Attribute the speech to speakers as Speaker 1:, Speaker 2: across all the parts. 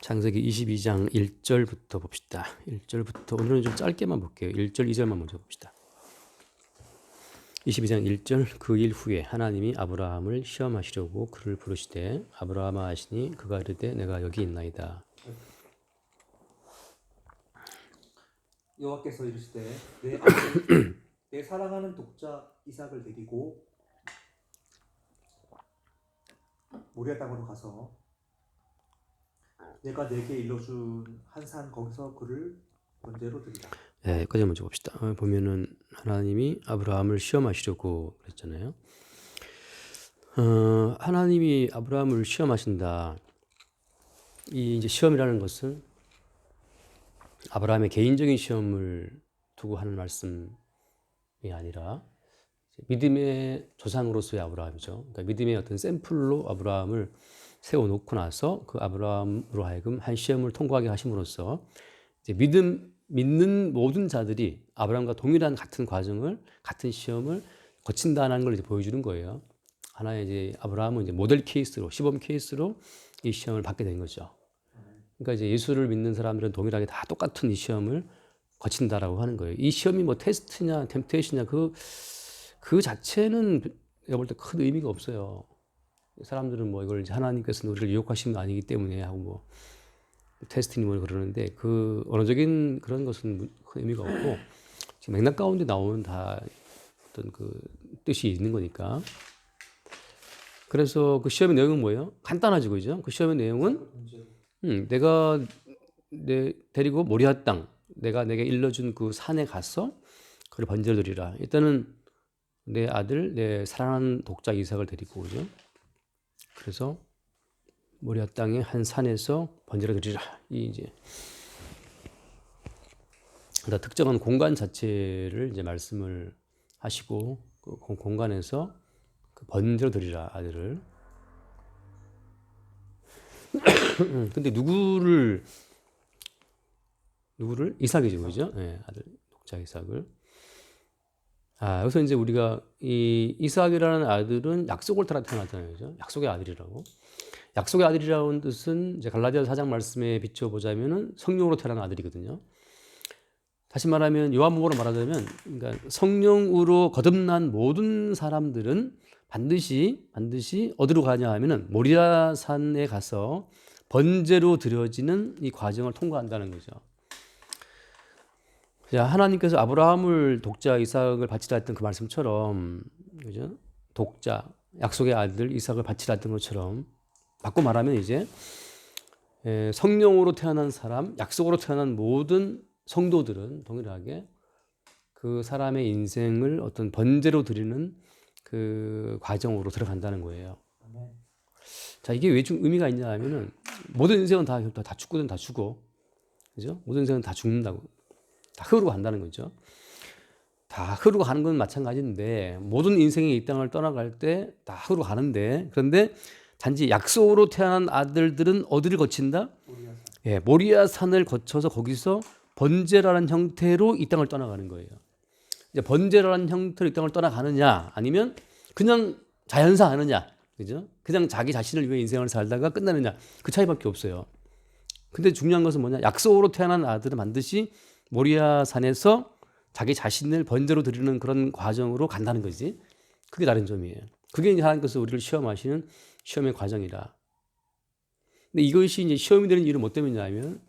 Speaker 1: 창세기 22장 1절부터 봅시다. 1절부터 오늘은 좀 짧게만 볼게요. 1절, 2절만 먼저 봅시다. 22장 1절 그 일 후에 하나님이 아브라함을 시험하시려고 그를 부르시되 아브라함아 하시니 그가 이르되 내가 여기 있나이다.
Speaker 2: 여호와께서 이르시되 내 아들 내 사랑하는 독자 이삭을 데리고 모리아 땅으로 가서 내가 내게 일러준 한 산 거기서 그를 번제로 드리라.
Speaker 1: 네, 여기까지 먼저 봅시다. 보면은 하나님이 아브라함을 시험하시려고 그랬잖아요. 하나님이 아브라함을 시험하신다. 이 이제 시험이라는 것은 아브라함의 개인적인 시험을 두고 하는 말씀이 아니라 믿음의 조상으로서의 아브라함이죠. 그러니까 믿음의 어떤 샘플로 아브라함을 세워놓고 나서 그 아브라함으로 하여금 한 시험을 통과하게 하심으로써 이제 믿는 모든 자들이 아브라함과 동일한 같은 과정을, 같은 시험을 거친다는 걸 이제 보여주는 거예요. 하나의 이제 아브라함은 이제 모델 케이스로, 시범 케이스로 이 시험을 받게 된 거죠. 그러니까 이제 예수를 믿는 사람들은 동일하게 다 똑같은 이 시험을 거친다라고 하는 거예요. 이 시험이 뭐 테스트냐, 템테이션이냐 그 자체는 내가 볼 때 큰 의미가 없어요. 사람들은 뭐 이걸 이제 하나님께서 우리를 유혹하시는 거 아니기 때문에 하고 뭐 테스트니 뭐 그러는데 그 언어적인 그런 것은 큰 의미가 없고 지금 맥락 가운데 나오는 다 어떤 그 뜻이 있는 거니까. 그래서 그 시험의 내용은 뭐예요? 간단하지, 그죠? 그 시험의 내용은 내가 데리고 모리아 땅, 내가 내게 일러준 그 산에 가서 그를 번제를 드리라. 일단은 내 아들, 내 사랑하는 독자 이삭을 데리고 오죠. 그래서 모리아 땅의 한 산에서 번제를 드리라. 이 이제 특정한 공간 자체를 이제 말씀을 하시고 그 공간에서 그 번제를 드리라 아들을. 근데 누구를 이삭이죠, 그죠? 네, 아들 독자 이삭을. 여기서 이제 우리가 이 이삭이라는 아들은 약속을 따라 태어났잖아요, 그죠? 약속의 아들이라고. 약속의 아들이라는 뜻은 이제 갈라디아서 4장 말씀에 비춰보자면은 성령으로 태어난 아들이거든요. 다시 말하면 요한복음으로 말하자면, 그러니까 성령으로 거듭난 모든 사람들은 반드시 어디로 가냐 하면은 모리아 산에 가서 번제로 드려지는 이 과정을 통과한다는 거죠. 자, 하나님께서 아브라함을 독자 이삭을 바치라 했던 그 말씀처럼, 그죠? 독자, 약속의 아들 이삭을 바치라 했던 것처럼 바꿔 말하면 이제 성령으로 태어난 사람, 약속으로 태어난 모든 성도들은 동일하게 그 사람의 인생을 어떤 번제로 드리는 그 과정으로 들어간다는 거예요. 자, 이게 왜 의미가 있냐 하면은 모든 인생은 다 죽거든, 다 죽어. 그죠? 모든 인생은 다 죽는다고. 다 흐르고 간다는 거죠. 다 흐르고 가는 건 마찬가지인데 모든 인생이 이 땅을 떠나갈 때 다 흐르고 가는데 그런데 단지 약속으로 태어난 아들들은 어디를 거친다? 모리아 산을 거쳐서 거기서 번제라는 형태로 이 땅을 떠나가는 거예요. 이제 번제라는 형태로 이 땅을 떠나가느냐 아니면 그냥 자연사 하느냐, 그죠? 그냥 자기 자신을 위해 인생을 살다가 끝나느냐 그 차이밖에 없어요. 근데 중요한 것은 뭐냐? 약속으로 태어난 아들은 반드시 모리아 산에서 자기 자신을 번제로 드리는 그런 과정으로 간다는 거지. 그게 다른 점이에요. 그게 이제 하나님께서 우리를 시험하시는 시험의 과정이라. 근데 이것이 이제 시험이 되는 이유는 뭐 때문이냐면,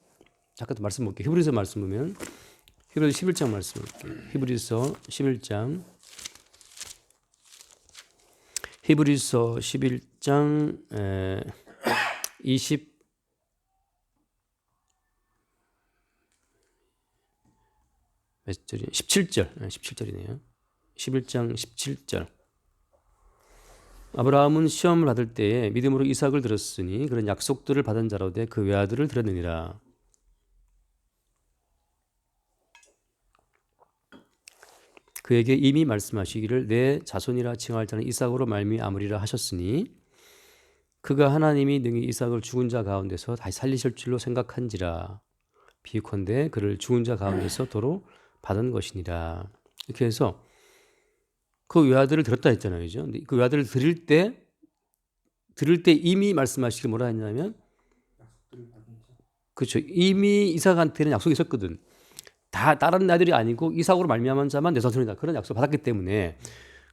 Speaker 1: 잠깐 또 말씀 볼게요. 히브리서 말씀 보면, 히브리서 11장 말씀 볼게요. 히브리서 11장 20 몇 절이 17절. 17절이네요. 11장 17절. 아브라함은 시험을 받을 때에 믿음으로 이삭을 들었으니 그런 약속들을 받은 자로되 그 외아들을 드렸느니라. 그에게 이미 말씀하시기를 내 자손이라 칭할 자는 이삭으로 말미암으리라 하셨으니 그가 하나님이 능히 이삭을 죽은 자 가운데서 다시 살리실 줄로 생각한지라. 비유컨대 그를 죽은 자 가운데서 도로 받은 것이니라. 이렇게 해서 그 외아들을 들었다 했잖아요, 그죠? 그 외아들을 들을 때 이미 말씀하시길 뭐라 했냐면 그렇죠. 이미 이삭한테는 약속이 있었거든. 다 다른 아들이 아니고 이삭으로 말미암은 자만 내 자손이다. 그런 약속을 받았기 때문에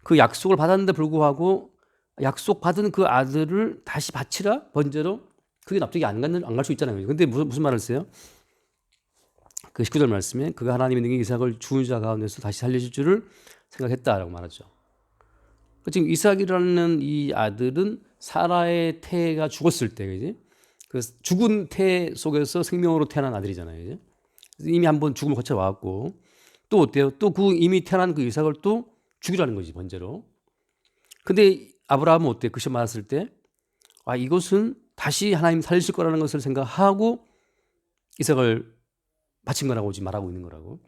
Speaker 1: 그 약속을 받았는데 불구하고 약속 받은 그 아들을 다시 바치라 번제로 그게 납득이 안 갈 수 있잖아요. 근데 무슨 말을 써요? 그 19절 말씀에 그가 하나님의 능히 이삭을 죽은 자 가운데서 다시 살리실 줄을 생각했다라고 말하죠. 지금 이삭이라는 이 아들은 사라의 태가 죽었을 때, 그지? 그 죽은 태 속에서 생명으로 태어난 아들이잖아요, 그지? 이미 한번 죽음을 거쳐 왔고, 또 어때요? 또 그 이미 태어난 그 이삭을 또 죽이라는 거지, 번제로. 근데 아브라함은 어때? 그 시험 맞았을 때, 아, 이것은 다시 하나님 살리실 거라는 것을 생각하고 이삭을 바친 거라고 지금 말하고 있는 거라고.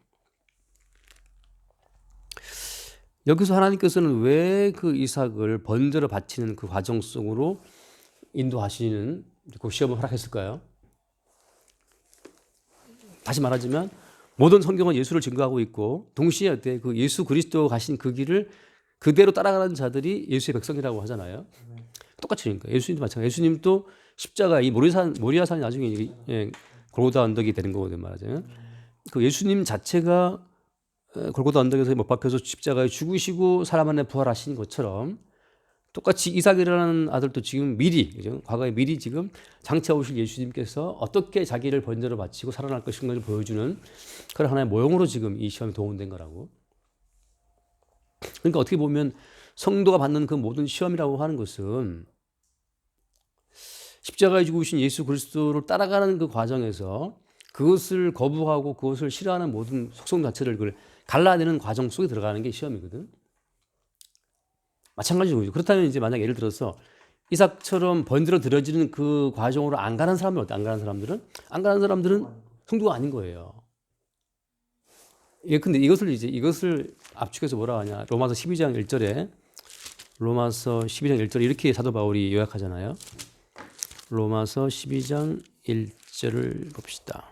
Speaker 1: 여기서 하나님께서는 왜 그 이삭을 번제로 바치는 그 과정 속으로 인도하시는 그 시험을 허락했을까요? 다시 말하자면 모든 성경은 예수를 증거하고 있고 동시에 어때 그 예수 그리스도 가신 그 길을 그대로 따라가는 자들이 예수의 백성이라고 하잖아요. 똑같이 그러니까 예수님도 마찬가지. 예수님도 십자가 이 모리아산이 나중에 골고다 언덕이 되는 거거든 말하자면. 그 예수님 자체가 골고다 언덕에서 못 박혀서 십자가에 죽으시고 사람 안에 부활하신 것처럼 똑같이 이삭이라는 아들도 지금 미리, 그죠? 과거에 미리 지금 장차 오실 예수님께서 어떻게 자기를 번제로 바치고 살아날 것인가를 보여주는 그런 하나의 모형으로 지금 이 시험이 도움된 거라고. 그러니까 어떻게 보면 성도가 받는 그 모든 시험이라고 하는 것은 십자가에 죽으신 예수 그리스도를 따라가는 그 과정에서 그것을 거부하고 그것을 싫어하는 모든 속성 자체를 그걸 갈라내는 과정 속에 들어가는 게 시험이거든. 마찬가지로 그렇다면 이제 만약 예를 들어서 이삭처럼 번제로 드려지는 그 과정으로 안 가는 사람은 어때? 안 가는 사람들은 성도가 아닌 거예요. 예, 근데 이것을 압축해서 뭐라 하냐? 로마서 12장 1절에 이렇게 사도 바울이 요약하잖아요. 로마서 12장 1절을 봅시다.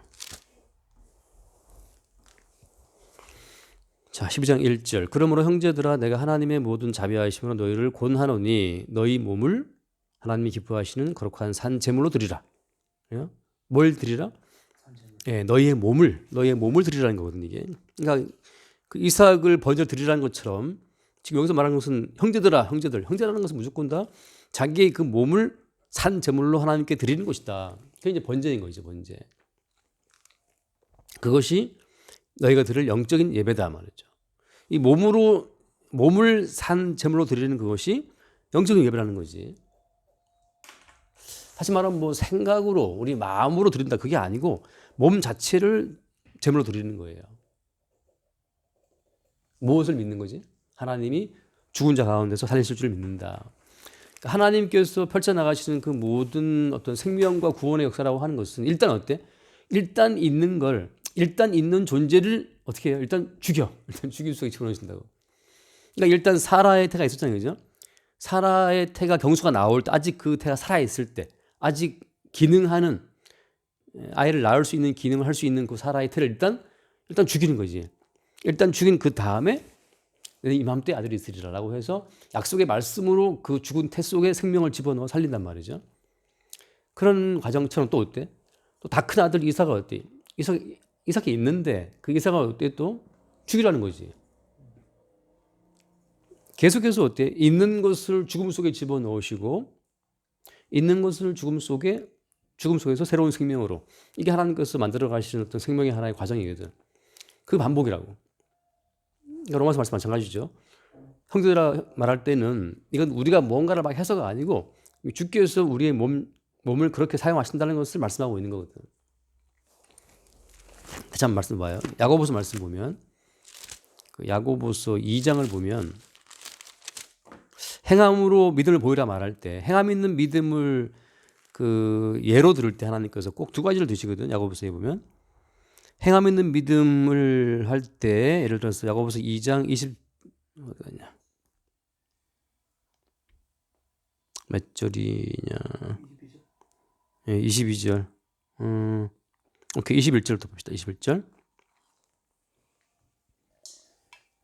Speaker 1: 자, 12장 1절. 그러므로 형제들아 내가 하나님의 모든 자비하심으로 너희를 권하노니 너희 몸을 하나님이 기뻐하시는 거룩한 산 제물로 드리라. 예? 뭘 드리라? 예, 너희의 몸을 드리라는 거거든요, 이게. 그러니까 그 이삭을 번제로 드리라는 것처럼 지금 여기서 말하는 것은 형제라는 것은 무조건 다 자기의 그 몸을 산 제물로 하나님께 드리는 것이다. 그게 이제 번제인 거죠, 번제. 그것이 너희가 드릴 영적인 예배다 말이죠. 이 몸을 산 제물로 드리는 그것이 영적인 예배라는 거지. 다시 말하면 뭐 생각으로 우리 마음으로 드린다 그게 아니고 몸 자체를 제물로 드리는 거예요. 무엇을 믿는 거지? 하나님이 죽은 자 가운데서 살리실 줄 믿는다. 그러니까 하나님께서 펼쳐나가시는 그 모든 어떤 생명과 구원의 역사라고 하는 것은 일단 어때? 일단 있는 존재를 어떻게 해요? 일단 죽일 수가 집어넣으신다고. 그러니까 일단 사라의 태가 있었잖아요. 그죠? 사라의 태가 경수가 나올 때, 아직 그 태가 살아있을 때, 아직 기능하는, 아이를 낳을 수 있는 기능을 할 수 있는 그 사라의 태를 일단 죽이는 거지. 일단 죽인 그 다음에 이맘때 아들이 있으리라라고 해서 약속의 말씀으로 그 죽은 태 속에 생명을 집어넣어 살린단 말이죠. 그런 과정처럼 또 어때? 또 다 큰 아들 이삭은 어때? 이삭이 있는데 그 이삭을 어때 또 죽이라는 거지. 계속해서 어때? 있는 것을 죽음 속에 집어넣으시고 있는 것을 죽음 속에서 새로운 생명으로 이게 하나님께서 만들어 가시는 어떤 생명의 하나의 과정이거든. 그 반복이라고. 로마서 말씀 마찬가지죠. 형제들아 말할 때는 이건 우리가 뭔가를 막 해서가 아니고 주께서 우리의 몸을 그렇게 사용하신다는 것을 말씀하고 있는 거거든. 다시 한번 말씀 봐요. 야고보서 말씀 보면 그 야고보서 2장을 보면 행함으로 믿음을 보이라 말할 때 행함 있는 믿음을 그 예로 들을 때 하나님께서 꼭 두 가지를 드시거든. 야고보서에 보면 행함 있는 믿음을 할 때 예를 들어서 야고보서 2장 어디냐 몇 절이냐 22절 오케이 21절부터 봅시다. 21절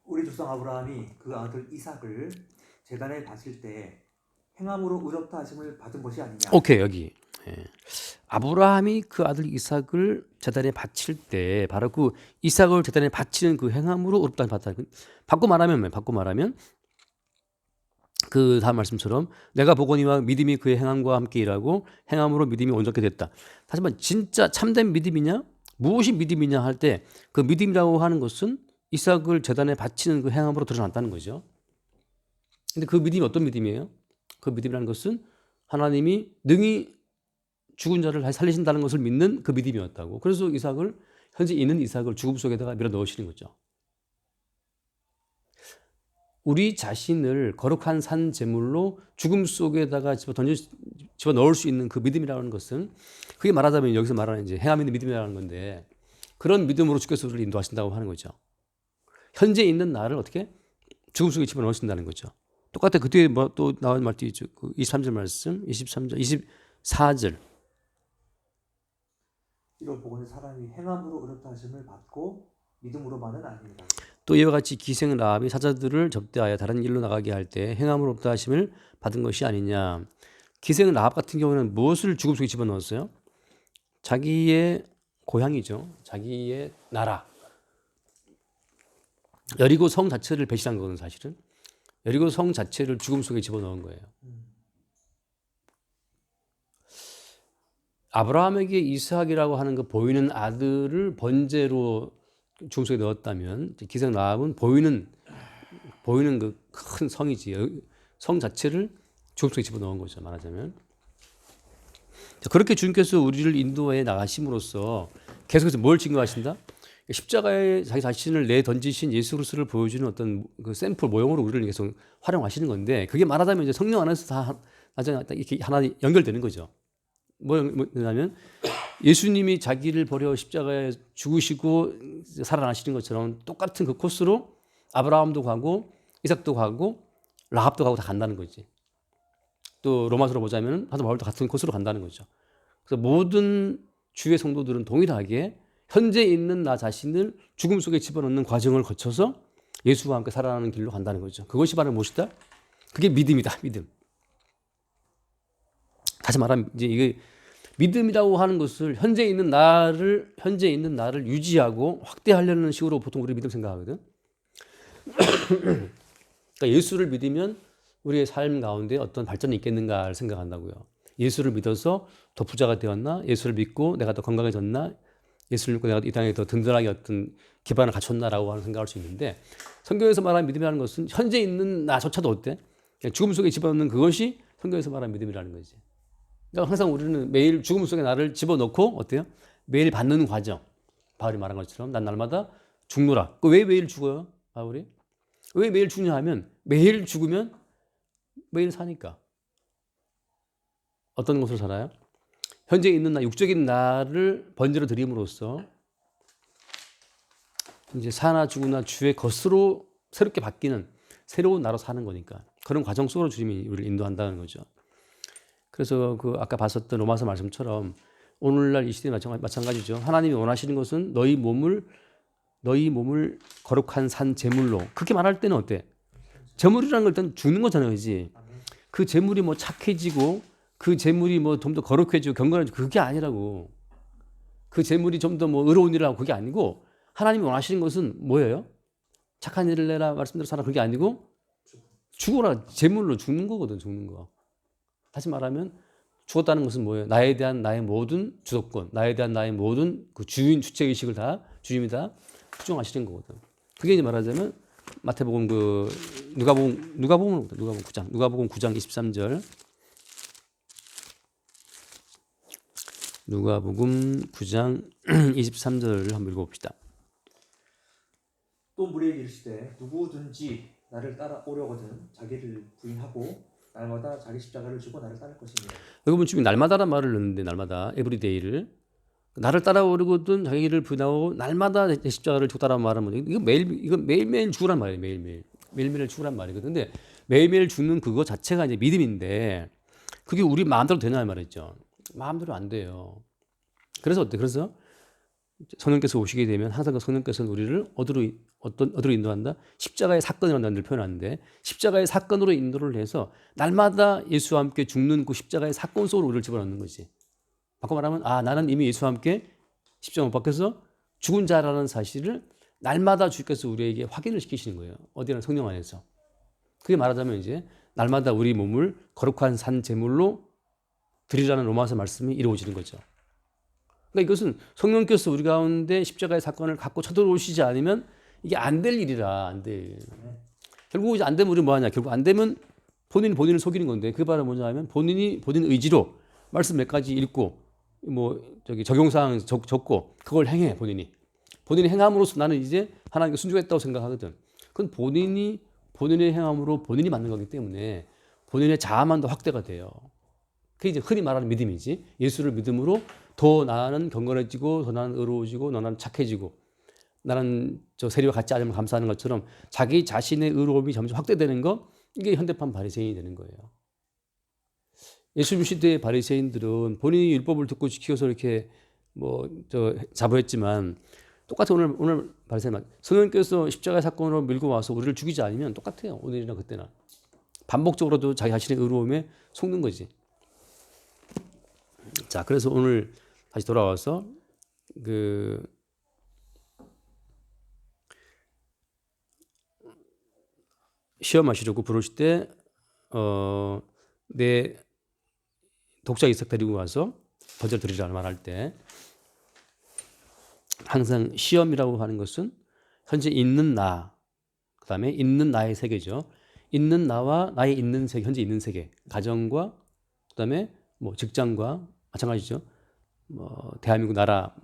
Speaker 2: 우리 조상 아브라함이 그 아들 이삭을 제단에 바칠 때 행함으로 의롭다 하심을 받은 것이 아니냐.
Speaker 1: 오케이 여기 아브라함이 그 아들 이삭을 제단에 바칠 때 바로 그 이삭을 제단에 바치는 그 행함으로 의롭다 받다. 바꿔 말하면 뭐예요? 바꿔 말하면 그 다음 말씀처럼 내가 보거니와 믿음이 그의 행함과 함께 일하고 행함으로 믿음이 온전케 됐다. 다시 말해 진짜 참된 믿음이냐? 무엇이 믿음이냐 할 때 그 믿음이라고 하는 것은 이삭을 제단에 바치는 그 행함으로 드러났다는 거죠. 근데 그 믿음이 어떤 믿음이에요? 그 믿음이라는 것은 하나님이 능히 죽은 자를 살리신다는 것을 믿는 그 믿음이었다고. 그래서 이삭을 현재 있는 이삭을 죽음 속에다가 밀어 넣으시는 거죠. 우리 자신을 거룩한 산 제물로 죽음 속에다가 집어 넣을 수 있는 그 믿음이라는 것은 그게 말하자면 여기서 말하는 이제 행함 있는 믿음이라는 건데 그런 믿음으로 주께서 우리를 인도하신다고 하는 거죠. 현재 있는 나를 어떻게 죽음 속에 집어 넣으신다는 거죠. 똑같아. 그 뒤에 뭐 또 나온 말도 있죠. 그 23절 말씀, 23절, 24절.
Speaker 2: 이를 보고는 사람이 행함으로 의롭다 하심을 받고 믿음으로만은 아니라.
Speaker 1: 또 이와 같이 기생 라합이 사자들을 접대하여 다른 길로 나가게 할 때 행함으로 없다 하심을 받은 것이 아니냐. 기생 라합 같은 경우는 무엇을 죽음 속에 집어넣었어요? 자기의 고향이죠. 자기의 나라. 여리고 성 자체를 배신한 거거든 사실은. 여리고 성 자체를 죽음 속에 집어넣은 거예요. 아브라함에게 이삭이라고 하는 그 보이는 아들을 번제로 죽음 속에 넣었다면 기생 라합은 보이는 그 큰 성이지. 성 자체를 죽음 속에 집어넣은 거죠. 말하자면. 자, 그렇게 주님께서 우리를 인도해 나가심으로써 계속해서 뭘 증거하신다? 십자가에 자기 자신을 내던지신 예수 그리스도를 보여주는 어떤 그 샘플 모형으로 우리를 계속 활용하시는 건데 그게 말하자면 이제 성령 안에서 다 나중에 이렇게 하나 연결되는 거죠. 뭐냐면 예수님이 자기를 버려 십자가에 죽으시고 살아나시는 것처럼 똑같은 그 코스로 아브라함도 가고 이삭도 가고 라합도 가고 다 간다는 거지. 또 로마서로 보자면 사도 바울도 같은 코스로 간다는 거죠. 그래서 모든 주의 성도들은 동일하게 현재 있는 나 자신을 죽음 속에 집어넣는 과정을 거쳐서 예수와 함께 살아나는 길로 간다는 거죠. 그것이 바로 무엇이다? 그게 믿음이다. 믿음. 다시 말하면 이제 이게 믿음이라고 하는 것을 현재 있는 나를 유지하고 확대하려는 식으로 보통 우리 믿음 생각하거든. 그러니까 예수를 믿으면 우리의 삶 가운데 어떤 발전이 있겠는가를 생각한다고요. 예수를 믿어서 더 부자가 되었나? 예수를 믿고 내가 더 건강해졌나? 예수를 믿고 내가 이 땅에 더 든든하게 어떤 기반을 갖췄나라고 하는 생각할 수 있는데 성경에서 말하는 믿음이라는 것은 현재 있는 나조차도 어때? 죽음 속에 집어넣는 그것이 성경에서 말하는 믿음이라는 거지. 그러니까 항상 우리는 매일 죽음 속에 나를 집어넣고 어때요? 매일 받는 과정. 바울이 말한 것처럼 난 날마다 죽노라. 왜 매일 죽어요? 바울이? 왜 매일 죽냐 하면 매일 죽으면 매일 사니까. 어떤 것으로 살아요? 현재 있는 나, 육적인 나를 번제로 드림으로써 이제 사나 죽으나 주의 것으로 새롭게 바뀌는 새로운 나로 사는 거니까 그런 과정 속으로 주님이 우리를 인도한다는 거죠. 그래서 그 아까 봤었던 로마서 말씀처럼 오늘날 이 시대에 마찬가지죠. 하나님이 원하시는 것은 너희 몸을 거룩한 산 제물로. 그렇게 말할 때는 어때? 제물이라는 걸 일단 죽는 거잖아요, 그지? 그 제물이 뭐 착해지고 그 제물이 뭐 좀 더 거룩해지고 경건해지고 그게 아니라고. 그 제물이 좀 더 뭐 의로운 일을 하고 그게 아니고 하나님이 원하시는 것은 뭐예요? 착한 일을 내라 말씀대로 살아 그게 아니고 죽어라 제물로 죽는 거거든 죽는 거. 다시 말하면 죽었다는 것은 뭐예요? 나에 대한 나의 모든 주도권, 나에 대한 나의 모든 그 주인 주체의식을 다 주님이 다 수정하시는 거거든. 그게 이제 말하자면 마태복음 그 누가복음 9장 23절. 누가복음 9장 23절을 한번 읽어봅시다.
Speaker 2: 또 무리에게 이르시되 누구든지 나를 따라오려거든 자기를 부인하고 날마다 자기 십자가를 지고 나를 따를 것이니.
Speaker 1: 여기 보면 지금 날마다란 말을 넣는데 날마다 에브리데이를 나를 따라오려거든 자기를 부인하고 날마다 내 십자가를 지고 따라오는 말은 뭐냐? 이거 매일매일 죽으란 말이에요. 매일매일 죽으란 말이거든. 근데 매일매일 죽는 그거 자체가 이제 믿음인데 그게 우리 마음대로 되냐 말이죠. 마음대로 안 돼요. 그래서 어때? 그래서 성령께서 오시게 되면 항상 그 성령께서는 우리를 어디로 인도한다? 십자가의 사건이라는 단어를 표현하는데 십자가의 사건으로 인도를 해서 날마다 예수와 함께 죽는 그 십자가의 사건 속으로 우리를 집어넣는 거지. 바꿔 말하면 나는 이미 예수와 함께 십자가 못 박혀서 죽은 자라는 사실을 날마다 주께서 우리에게 확인을 시키시는 거예요. 어디나 성령 안에서. 그게 말하자면 이제 날마다 우리 몸을 거룩한 산 제물로 드리라는 로마서 말씀이 이루어지는 거죠. 그러니까 이것은 성령께서 우리 가운데 십자가의 사건을 갖고 쳐들어오시지 않으면 이게 안 될 일이라 안 돼. 결국 이제 안 되면 우리 뭐 하냐? 결국 안 되면 본인이 본인을 속이는 건데 그게 바로 뭐냐 하면 본인이 본인 의지로 말씀 몇 가지 읽고 적용사항 적고 그걸 행해 본인이 행함으로써 나는 이제 하나님께 순종했다고 생각하거든. 그건 본인의 행함으로 본인이 만든 거기 때문에 본인의 자아만 더 확대가 돼요. 그게 이제 흔히 말하는 믿음이지. 예수를 믿음으로 더 나는 경건해지고 더 나는 의로워지고 더 나는 착해지고 나는 저 세리와 같지 않으면 감사하는 것처럼 자기 자신의 의로움이 점점 확대되는 거 이게 현대판 바리새인이 되는 거예요. 예수님 시대의 바리새인들은 본인이 율법을 듣고 지켜서 이렇게 자부했지만 똑같아요. 오늘 바리새인 성령께서 십자가의 사건으로 밀고 와서 우리를 죽이지 않으면 똑같아요. 오늘이나 그때나 반복적으로도 자기 자신의 의로움에 속는 거지. 자, 그래서 오늘 다시 돌아와서 시험하시려고 부르실 때 내 독자 이삭 데리고 가서 번제를 드리라는 말할 때 항상 시험이라고 하는 것은 현재 있는 나, 그다음에 있는 나의 세계죠. 있는 나와 나의 있는 세계, 현재 있는 세계, 가정과 그다음에 직장과 마찬가지죠. 대한민국 나라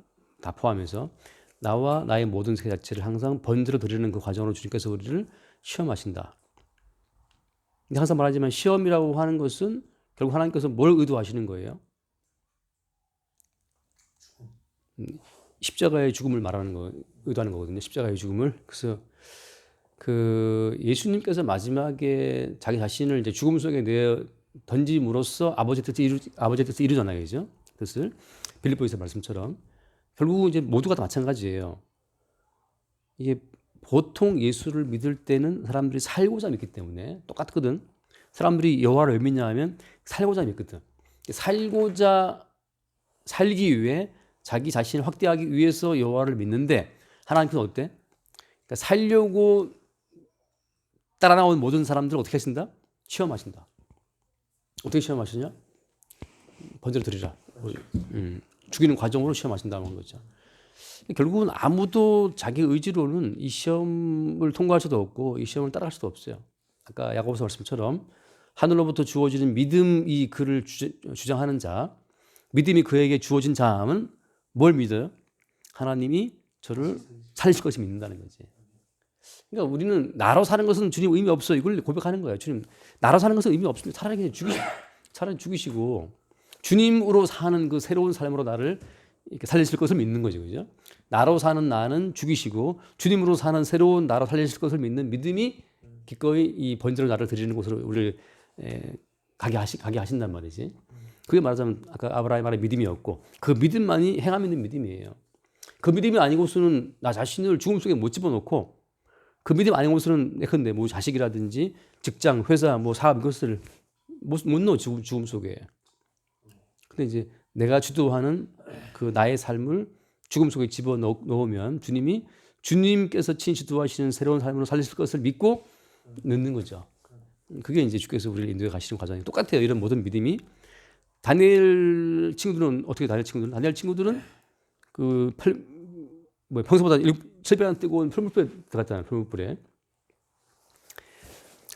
Speaker 1: 다 포함해서 나와 나의 모든 세계 자체를 항상 번제로 드리는 그 과정으로 주님께서 우리를 시험하신다. 근데 항상 말하지만 시험이라고 하는 것은 결국 하나님께서 뭘 의도하시는 거예요? 십자가의 죽음을 의도하는 거거든요. 십자가의 죽음을. 그래서 예수님께서 마지막에 자기 자신을 이제 죽음 속에 내어 던짐으로써 아버지의 뜻을 이루잖아요, 그죠? 뜻을 빌립보에서 말씀처럼 결국 이제 모두가 다 마찬가지예요. 이게 보통 예수를 믿을 때는 사람들이 살고자 믿기 때문에 똑같거든. 사람들이 여호와를 왜 믿냐 하면 살고자 믿거든. 살기 위해 자기 자신을 확대하기 위해서 여호와를 믿는데 하나님께서 어때? 그러니까 살려고 따라 나온 모든 사람들을 어떻게 하신다? 시험하신다. 어떻게 시험하시냐? 번제를 드리라. 죽이는 과정으로 시험하신다는 거죠. 결국은 아무도 자기 의지로는 이 시험을 통과할 수도 없고 이 시험을 따라갈 수도 없어요. 아까 야고보서 말씀처럼 하늘로부터 주어지는 믿음이 그를 주장하는 자, 믿음이 그에게 주어진 자는 뭘 믿어요? 하나님이 저를 살리실 것을 믿는다는 거지. 그러니까 우리는 나로 사는 것은 주님 의미 없어. 이걸 고백하는 거예요. 주님, 나로 사는 것은 의미 없습니다. 차라리 죽이시고 주님으로 사는 그 새로운 삶으로 나를 이렇게 살리실 것을 믿는 거죠. 그죠? 나로 사는 나는 죽이시고 주님으로 사는 새로운 나로 살리실 것을 믿는 믿음이 기꺼이 이 번제로 나를 드리는 곳으로 우리를 가게 하신단 말이지. 그게 말하자면 아까 아브라함이 말한 믿음이었고 그 믿음만이 행함 있는 믿음이에요. 그 믿음이 아니고서는 나 자신을 죽음 속에 못 집어넣고 그 믿음 아니고서는 예컨대 자식이라든지 직장, 회사, 사업 이것을 못 넣어 죽음 속에. 근데 이제 내가 주도하는 그 나의 삶을 죽음 속에 집어 넣으면 주님께서 친히 주도하시는 새로운 삶으로 살리실 것을 믿고 넣는 거죠. 그게 이제 주께서 우리를 인도해 가시는 과정이 똑같아요. 이런 모든 믿음이 다니엘 친구들은 평소보다 7배나 뜨거운 풀무불에 들어갔잖아요. 풀무불에.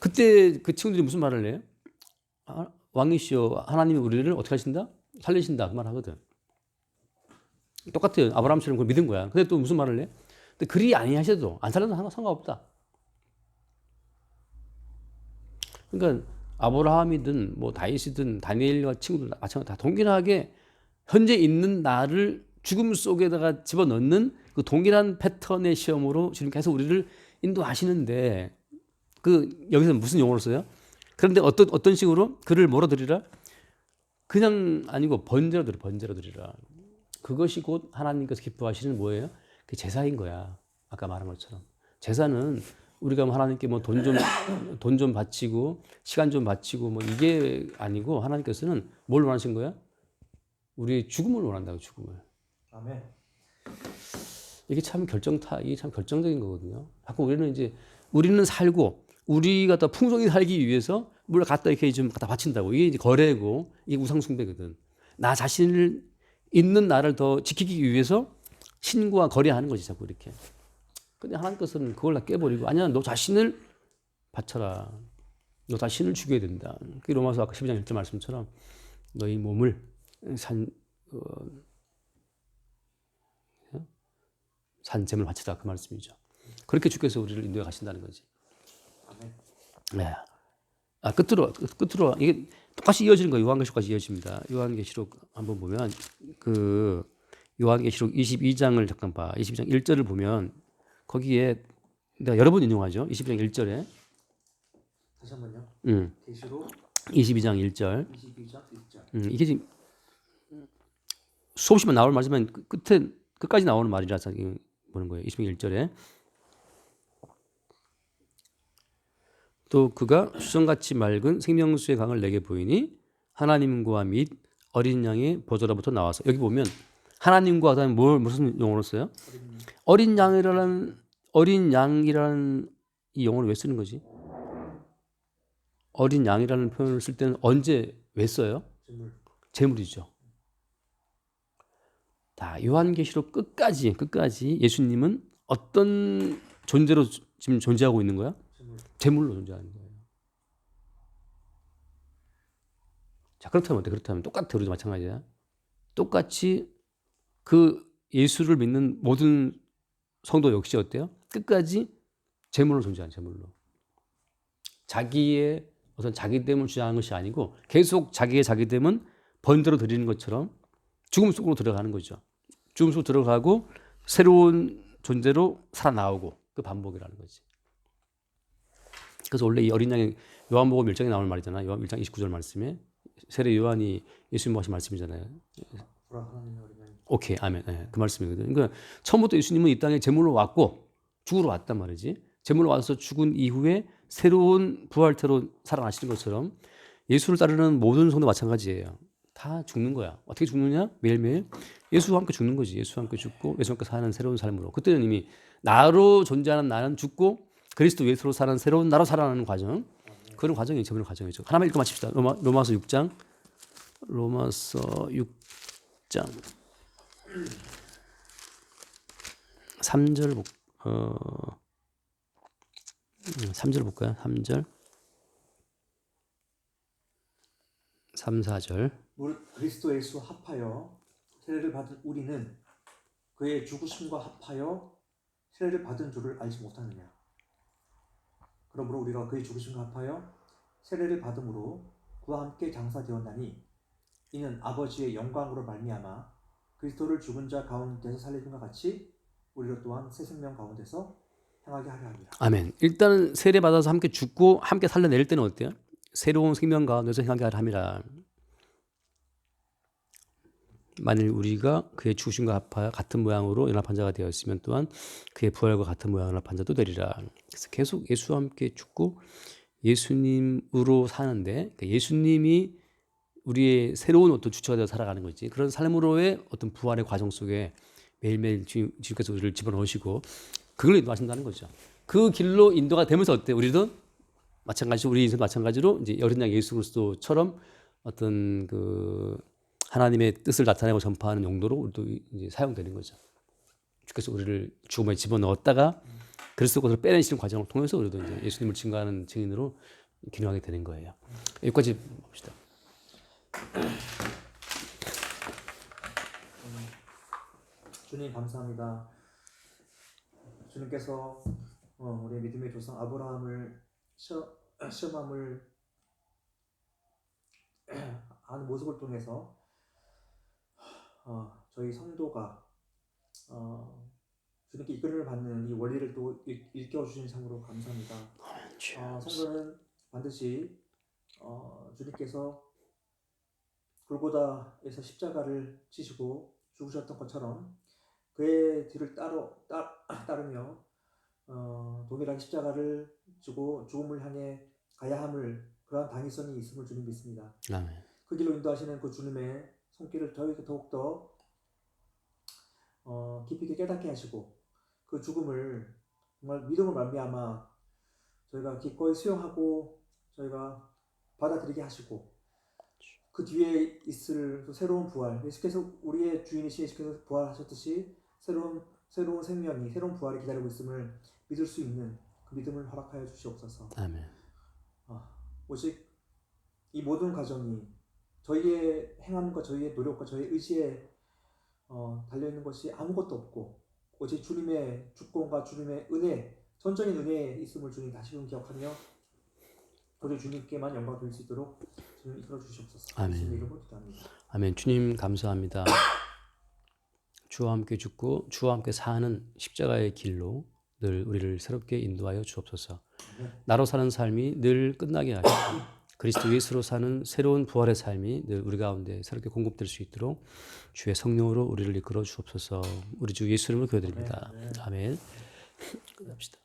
Speaker 1: 그때 그 친구들이 무슨 말을 해요? 왕이시여 하나님이 우리를 어떻게 하신다? 살리신다 그 말 하거든. 똑같아요. 아브라함처럼 그걸 믿은 거야. 근데 또 무슨 말을 해? 근데 그리 아니하셔도 안 살려도 상관없다. 그러니까 아브라함이든 다윗이든 다니엘과 친구들 마찬가지로 다 동일하게 현재 있는 나를 죽음 속에다가 집어넣는 그 동일한 패턴의 시험으로 주님께서 우리를 인도하시는데 여기서 무슨 용어를 써요? 그런데 어떤 식으로 그를 뭐로 드리라? 그냥 아니고 번제로 드리라. 그것이 곧 하나님께서 기뻐하시는 뭐예요? 그 제사인 거야. 아까 말한 것처럼. 제사는 우리가 뭐 하나님께 뭐 돈 좀 바치고 시간 좀 바치고 뭐 이게 아니고 하나님께서는 뭘 원하신 거야? 우리의 죽음을 원한다고 죽음을.
Speaker 2: 아멘.
Speaker 1: 이게 참 결정적인 거거든요. 자꾸 우리는 살고 우리가 더 풍성히 살기 위해서 뭘 갖다 이렇게 좀 갖다 바친다고. 이게 이제 거래고 이게 우상숭배거든. 나 자신을 있는 나를 더 지키기 위해서 신과 거래하는 거지 자꾸 이렇게. 근데 하나님께서는 그걸 다 깨버리고 아니야 너 자신을 바쳐라. 너 자신을 죽여야 된다. 그 로마서 아까 12장 1절 말씀처럼 너희 몸을 산재물 바치라 그 말씀이죠. 그렇게 주께서 우리를 인도해 가신다는 거지.
Speaker 2: 아멘.
Speaker 1: 네. 끝으로 이게 똑같이 이어지는 거예요. 요한계시록까지 이어집니다. 요한계시록 한번 보면 그 요한계시록 22장을 잠깐 봐. 22장 1절을 보면 거기에 내가 여러 번 인용하죠. 22장 1절에
Speaker 2: 다시 한번요. 계시록
Speaker 1: 22장 1절.
Speaker 2: 22장 1절.
Speaker 1: 이게 지금 수없이 나올 말이지만 끝까지 나오는 말이라서 보는 거예요. 22장 1절에 또 그가 수정같이 맑은 생명수의 강을 내게 보이니 하나님과 및 어린 양의 보좌로부터 나와서 여기 보면 하나님과 그다음에 무슨 용어로 써요? 어린 양이라는 이 용어를 왜 쓰는 거지? 어린 양이라는 표현을 쓸 때는 언제 왜 써요? 제물이죠. 다 요한계시록 끝까지 예수님은 어떤 존재로 지금 존재하고 있는 거야? 제물로 존재하는 거예요. 자, 그렇다면 어때? 그렇다면 똑같아. 우리도 마찬가지야. 똑같이 그 예수를 믿는 모든 성도 역시 어때요? 끝까지 제물로 존재하는 제물로. 자기의 어떤 자기됨을 주장하는 것이 아니고 계속 자기의 자기됨은 번대로 드리는 것처럼 죽음 속으로 들어가는 거죠. 죽음 속으로 들어가고 새로운 존재로 살아나오고 그 반복이라는 거지. 그래서 원래 이 어린 양의 요한복음 1장에 나오는 말이잖아. 요한 1장 29절 말씀에 세례 요한이 예수님 하신 말씀이잖아요. 오케이, 아멘. 네, 그 말씀이거든요. 그러니까 처음부터 예수님은 이 땅에 제물로 왔고 죽으러 왔단 말이지. 제물로 와서 죽은 이후에 새로운 부활태로 살아나시는 것처럼 예수를 따르는 모든 성도 마찬가지예요. 다 죽는 거야. 어떻게 죽느냐? 매일매일 예수와 함께 죽는 거지. 예수와 함께 죽고 예수와 함께 사는 새로운 삶으로. 그때는 이미 나로 존재하는 나는 죽고 그리스도 예수로 사는 새로운 나로 살아나는 과정. 그런 과정이 저런 과정이죠. 하나만 읽고 마칩시다. 로마서 6장. 로마서 6장 3절 3절 볼까요? 3절 3, 4절
Speaker 2: 무릇 그리스도 예수 합하여 세례를 받은 우리는 그의 죽으심과 합하여 세례를 받은 줄을 알지 못하느냐. 그러므로 우리가 그의 죽으심과 합하여 세례를 받음으로 그와 함께 장사되었나니 이는 아버지의 영광으로 말미암아 그리스도를 죽은 자 가운데서 살리신과 같이 우리로 또한 새 생명 가운데서 행하게 하려 합니다.
Speaker 1: 아멘. 일단은 세례 받아서 함께 죽고 함께 살려낼 때는 어때요? 새로운 생명 가운데서 행하게 하려 함이라. 만일 우리가 그의 죽으심과 합하여 같은 모양으로 연합한 자가 되었으면 또한 그의 부활과 같은 모양으로 연합한 자도 되리라. 그래서 계속 예수와 함께 죽고 예수님으로 사는데 그러니까 예수님이 우리의 새로운 어떤 주체가 되어 살아가는 거지. 그런 삶으로의 어떤 부활의 과정 속에 매일매일 주님께서 우리를 집어넣으시고 그걸 인도하신다는 거죠. 그 길로 인도가 되면서 어때? 우리도 마찬가지로 우리 인생 마찬가지로 이제 어린 양 예수 그리스도처럼 어떤 그 하나님의 뜻을 나타내고 전파하는 용도로 우리도 이제 사용되는 거죠. 주께서 우리를 죽음에 집어넣었다가 그리스도 것을 빼내시는 과정을 통해서 우리도 이제 예수님을 증거하는 증인으로 기능하게 되는 거예요. 여기까지 봅시다.
Speaker 2: 주님 감사합니다. 주님께서 우리 믿음의 조상 아브라함을 시험함을 하는 모습을 통해서 저희 성도가 주님께 이끌림을 받는 이 원리를 또 일깨워 주신 참으로 감사합니다. 성도는 반드시 주님께서 골고다에서 십자가를 지시고 죽으셨던 것처럼 그의 뒤를 따르며 동일하게 십자가를 지고 죽음을 향해 가야 함을 그러한 당위성이 있음을 주님 믿습니다.
Speaker 1: 아멘.
Speaker 2: 그 길로 인도하시는 그 주님의 손길을 더욱더 깊이 있게 깨닫게 하시고 그 죽음을 정말 믿음을 말미암아 저희가 기꺼이 수용하고 저희가 받아들이게 하시고 그 뒤에 있을 그 새로운 부활, 예수께서 우리의 주인이신 예수께서 부활하셨듯이 새로운 생명이 새로운 부활이 기다리고 있음을 믿을 수 있는 그 믿음을 허락하여 주시옵소서.
Speaker 1: 아멘.
Speaker 2: 오직 이 모든 과정이 저희의 행함과 저희의 노력과 저희의 의지에 달려있는 것이 아무것도 없고 오직 주님의 주권과 주님의 은혜, 전적인 은혜에 있음을 주님 다시금 기억하며 우리 주님께만 영광 돌릴 수 있도록 주님 이끌어 주시옵소서.
Speaker 1: 아멘.
Speaker 2: 예수님 이름으로 기도합니다.
Speaker 1: 아멘. 주님 감사합니다. 주와 함께 죽고 주와 함께 사는 십자가의 길로 늘 우리를 새롭게 인도하여 주옵소서. 나로 사는 삶이 늘 끝나게 하시고 그리스도 예수로 사는 새로운 부활의 삶이 늘 우리 가운데 새롭게 공급될 수 있도록 주의 성령으로 우리를 이끌어 주옵소서. 우리 주 예수 이름으로 기도드립니다. 아멘. 끝납시다.